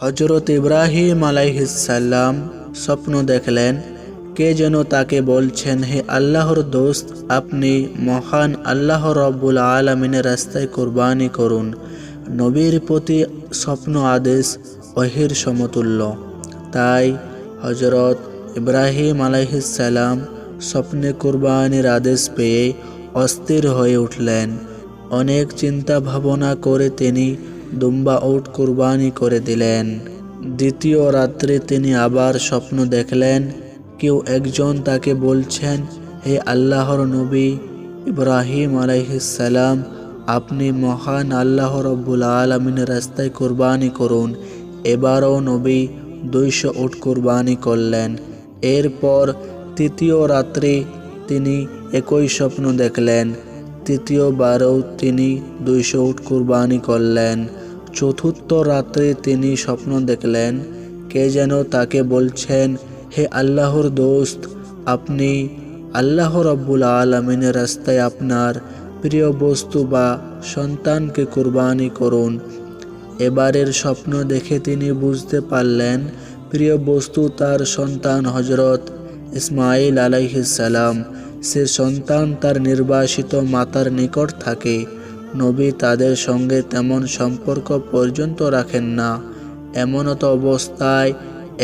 হযরত ইব্রাহিম আলাইহিস সালাম স্বপ্ন দেখলেন, কে যেন তাকে বলছেন, হে আল্লাহর দোস্ত, আপনি মহান আল্লাহ রব্বুল আলামিনের রাস্তায় কুরবানি করুন। নবীর প্রতি স্বপ্ন আদেশ ওহীর সমতুল্য। তাই হযরত ইব্রাহিম আলাইহিস সালাম স্বপ্নে কুরবানির আদেশ পেয়ে অস্থির হয়ে উঠলেন। অনেক চিন্তা ভাবনা করে তিনি দুম্বা উট কুরবানি করে দিলেন। দ্বিতীয় রাত্রে তিনি আবার স্বপ্ন দেখলেন, কেউ একজন তাকে বলছেন, হে আল্লাহর নবী ইব্রাহিম আলাইহিস সালাম, আপনি মহান আল্লাহ রব্বুল আলামিনের রাস্তায় কুরবানি করুন। এবারও নবী 200 উট কুরবানি করলেন। এরপর তৃতীয় রাত্রে তিনি একই স্বপ্ন দেখলেন। তৃতীয়বারও তিনি 200 উট কুরবানি করলেন। চতুর্থ রাত্রে তিনি স্বপ্ন দেখলেন, কে যেন তাকে বলছেন, হে আল্লাহর দোস্ত, আপনি আল্লাহ রব্বুল আলামিনের রাস্তায় আপনার প্রিয় বস্তু বা সন্তানকে কুরবানি করুন। এবারের স্বপ্ন দেখে তিনি বুঝতে পারলেন, প্রিয় বস্তু তার সন্তান হযরত ইসমাঈল আলাইহিস সালাম। সে সন্তান তার নির্বাসিত মাতার নিকট থাকে। নবী তাদের সঙ্গে তেমন সম্পর্ক পর্যন্ত রাখেন না। এমনত অবস্থায়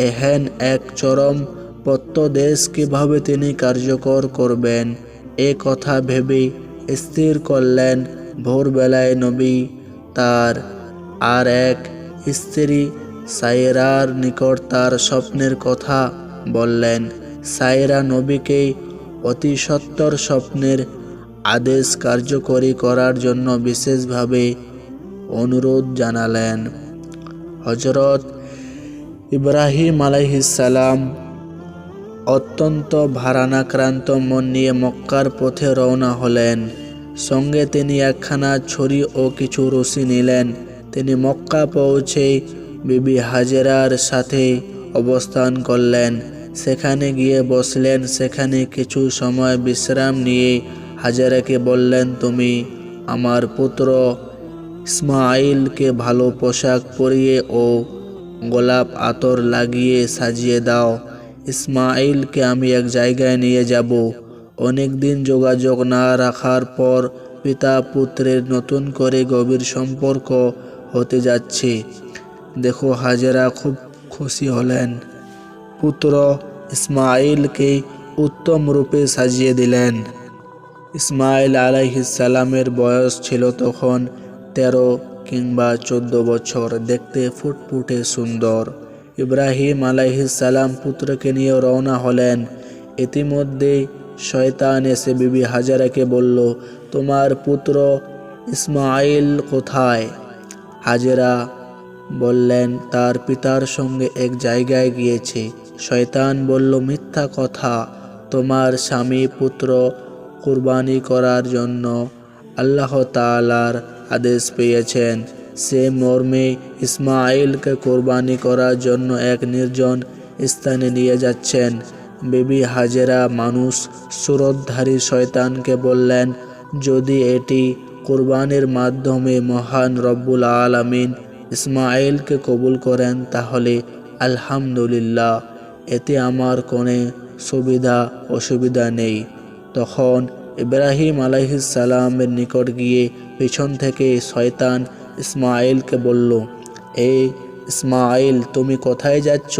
এহেন এক চরম প্রত্যদেশ কিভাবে তিনি কার্যকর করবেন, এ কথা ভেবে স্থির করলেন। ভোরবেলায় নবী তার আর এক স্ত্রী সায়রার নিকট তার স্বপ্নের কথা বললেন। সায়রা নবীকে অতি সত্বর স্বপ্নের আদেশ কার্যকরী করার জন্য বিশেষভাবে অনুরোধ জানালেন। হযরত ইব্রাহিম আলাইহিস সালাম অত্যন্ত ভারানাক্রান্ত মন নিয়ে মক্কার পথে রওনা হলেন। সঙ্গে তিনি একখানা ছড়ি ও কিছু রশি নিলেন। তিনি মক্কা পৌঁছে বিবি হাজেরার সাথে অবস্থান করলেন। সেখানে গিয়ে বসলেন। সেখানে কিছু সময় বিশ্রাম নিয়ে হাজেরাকে বললেন, তুমি আমার পুত্র ইসমাঈলকে ভালো পোশাক পরিয়ে ও গোলাপ আতর লাগিয়ে সাজিয়ে দাও। ইসমাঈলকে আমি এক জায়গায় নিয়ে যাব। অনেক দিন যোগাযোগ না রাখার পর পিতা পুত্রের নতুন করে গভীর সম্পর্ক হতে যাচ্ছে। দেখো, হাজেরা খুব খুশি হলেন। পুত্র ইসমাঈলকে উত্তম রূপে সাজিয়ে দিলেন। ইসমাঈল আলাইহিস সালামের বয়স ছিল তখন 13 কিংবা 14 বছর, দেখতে ফুটফুটে সুন্দর। ইব্রাহিম আলাইহিস সালাম পুত্রকে নিয়ে রওনা হলেন। ইতিমধ্যে শয়তান এসে বিবি হাজেরাকে বলল, তোমার পুত্র ইসমাঈল কোথায়? হাজেরা বললেন, তার পিতার সঙ্গে এক জায়গায় গিয়েছে। শয়তান বলল, মিথ্যা কথা, তোমার স্বামী পুত্র কুরবানি করার জন্য আল্লাহ তাআলার আদেশ পেয়েছেন। সে মর্মে ইসমাঈলকে কুরবানি করার জন্য এক নির্জন স্থানে নিয়ে যাচ্ছেন। বিবি হাজেরা মানুষ সুরতধারী শয়তানকে বললেন, যদি এটি কুরবানির মাধ্যমে মহান রব্বুল আলামিন ইসমাঈলকে কবুল করেন তাহলে আলহামদুলিল্লাহ, এতে আমার কোনো সুবিধা অসুবিধা নেই। তখন ইব্রাহিম আলাইহিস সালামের নিকট গিয়ে পিছন থেকে শয়তান ইসমাঈলকে বলল, এই ইসমাঈল, তুমি কোথায় যাচ্ছ?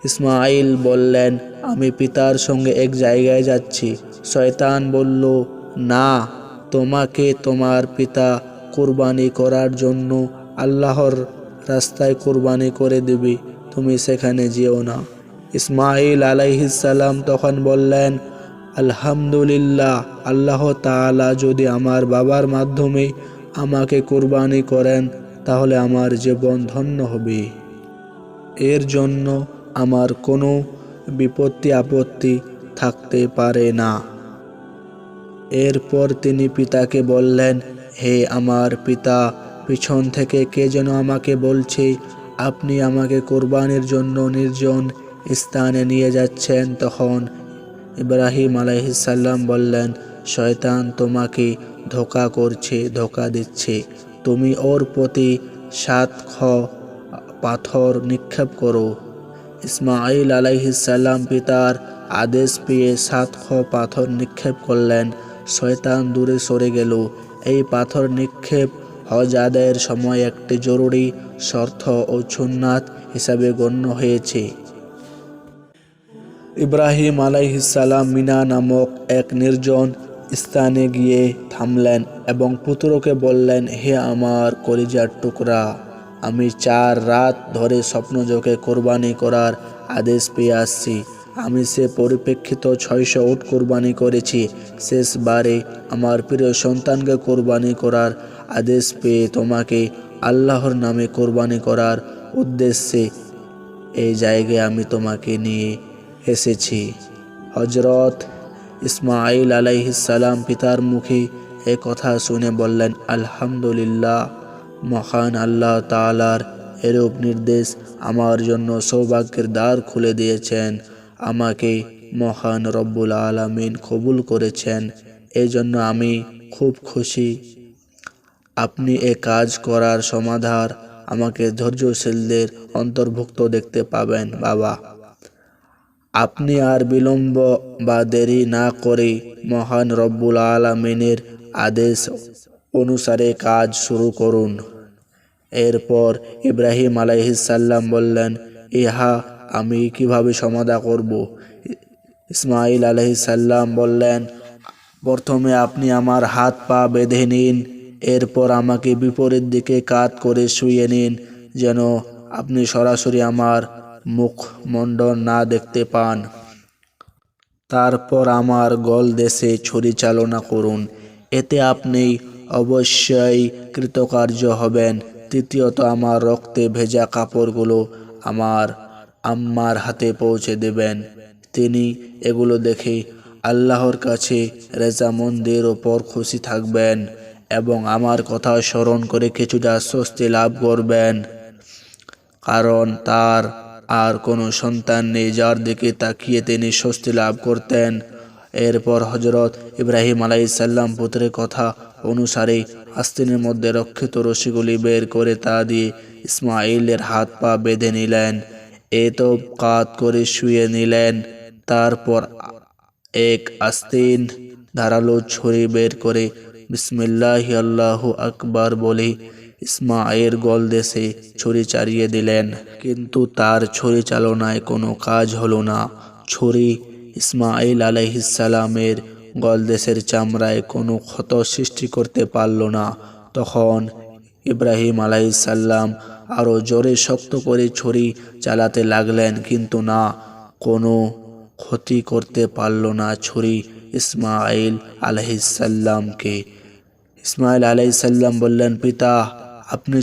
ইসমাঈল বললেন, আমি পিতার সঙ্গে এক জায়গায় যাচ্ছি। শয়তান বলল, না, তোমাকে তোমার পিতা কুরবানি করার জন্য আল্লাহর রাস্তায় কুরবানি করে দিবে, তুমি সেখানে যেও না। ইসমাঈল আলাইহিস সালাম তখন বললেন, আলহামদুলিল্লাহ, আল্লাহ তাআলা যদি আমার বাবার মাধ্যমে আমাকে কুরবানি করেন তাহলে আমার জীবন ধন্য হবে। এর জন্য আমার কোনো বিপত্তি আপত্তি থাকতে পারে না। এরপর তিনি পিতাকে বললেন, হে আমার পিতা, পিছন থেকে কে যেন আমাকে বলছে, আপনি আমাকে কুরবানির জন্য নির্জন স্থানে নিয়ে যাচ্ছেন। তখন ইব্রাহিম আলাইহিস সালাম বললেন, শয়তান তোমাকে ধোঁকা করছে, ধোঁকা দিচ্ছে। তুমি ওর প্রতি পাথর নিক্ষেপ করো। ইসমাঈল আলাইহিসসালাম পিতার আদেশ পেয়ে 7 পাথর নিক্ষেপ করলেন। শয়তান দূরে সরে গেল। এই পাথর নিক্ষেপ হজ আদায়ের সময় একটি জরুরি শর্ত ও সুন্নাত হিসাবে গণ্য হয়েছে। ইব্রাহিম আলাইহিসসালাম মিনা নামক এক নির্জন স্থানে গিয়ে থামলেন এবং পুত্রকে বললেন, হে আমার কলিজার টুকরা, আমি 4 রাত ধরে স্বপ্নযোগে কোরবানি করার আদেশ পেয়ে আসছি। আমি সে পরিপ্রেক্ষিত 600 উট কোরবানি করেছি। শেষবারে আমার প্রিয় সন্তানকে কোরবানি করার আদেশ পেয়ে তোমাকে আল্লাহর নামে কোরবানি করার উদ্দেশ্যে এই জায়গায় আমি তোমাকে নিয়ে এসেছি। হজরত ইসমাঈল আলাইহিসসালাম পিতার মুখে এ কথা শুনে বললেন, আলহামদুলিল্লাহ, মহান আল্লাহ তাআলার এরূপ নির্দেশ আমার জন্য সৌভাগ্যের দ্বার খুলে দিয়েছেন। আমাকে মহান রব্বুল আলামিন কবুল করেছেন, এই জন্য আমি খুব খুশি। আপনি এ কাজ করার সমাধান আমাকে ধৈর্যশীলদের অন্তর্ভুক্ত দেখতে পাবেন। বাবা, আপনি আর বিলম্ব বা দেরি না করে মহান রব্বুল আলামিনের আদেশ অনুসারে কাজ শুরু করুন। এরপর ইব্রাহিম আলাইহিসসালাম বললেন, ইহা আমি কিভাবে সমাধা করব? ইসমাঈল আলাইহিসসালাম বললেন, প্রথমে আপনি আমার হাত পা বেঁধে নিন, এরপর আমাকে বিপরীত দিকে কাত করে শুইয়ে নিন, যেন আপনি সরাসরি আমার মুখমণ্ডল না দেখতে পান। তারপর আমার গলদেশে ছুরি চালনা করুন, এতে আপনি অবশ্যই কৃতকার্য হবেন। তৃতীয়ত আমার রক্তে ভেজা কাপড়গুলো আমার আম্মার হাতে পৌঁছে দেবেন। তিনি এগুলো দেখে আল্লাহর কাছে রেজামন্দির ওপর খুশি থাকবেন এবং আমার কথা স্মরণ করে কিছুটা স্বস্তি লাভ করবেন, কারণ তার আর কোনো সন্তান নেই যার দিকে তাকিয়ে তিনি স্বস্তি লাভ করতেন। এরপর হজরত ইব্রাহিম আলাইহিসসালাম পুত্রের কথা অনুসারে আস্তিনের মধ্যে রক্ষিত রশিগুলি বের করে তা দিয়ে ইসমাঈলের হাত পা বেঁধে নিলেন, তো কাত করে শুয়ে নিলেন। তারপর এক আস্তিন ধারালো ছুরি বের করে বিসমিল্লাহি আল্লাহু আকবার বলে ইসমাঈল গলদেশে ছুরি চালিয়ে দিলেন, কিন্তু তার ছুরি চালনায় কোনো কাজ হলো না। ছুরি ইসমাঈল আলাইহিসসালামের গলদেশের চামড়ায় কোনো ক্ষত সৃষ্টি করতে পারল না। তখন ইব্রাহিম আলাইহিসসালাম আরও জোরে শক্ত করে ছুরি চালাতে লাগলেন, কিন্তু না, কোনো ক্ষতি করতে পারল না ছুরি ইসমাঈল আলাইহিসসালামকে। ইসমাঈল আলাইহিসসালাম বললেন, পিতা, আপনি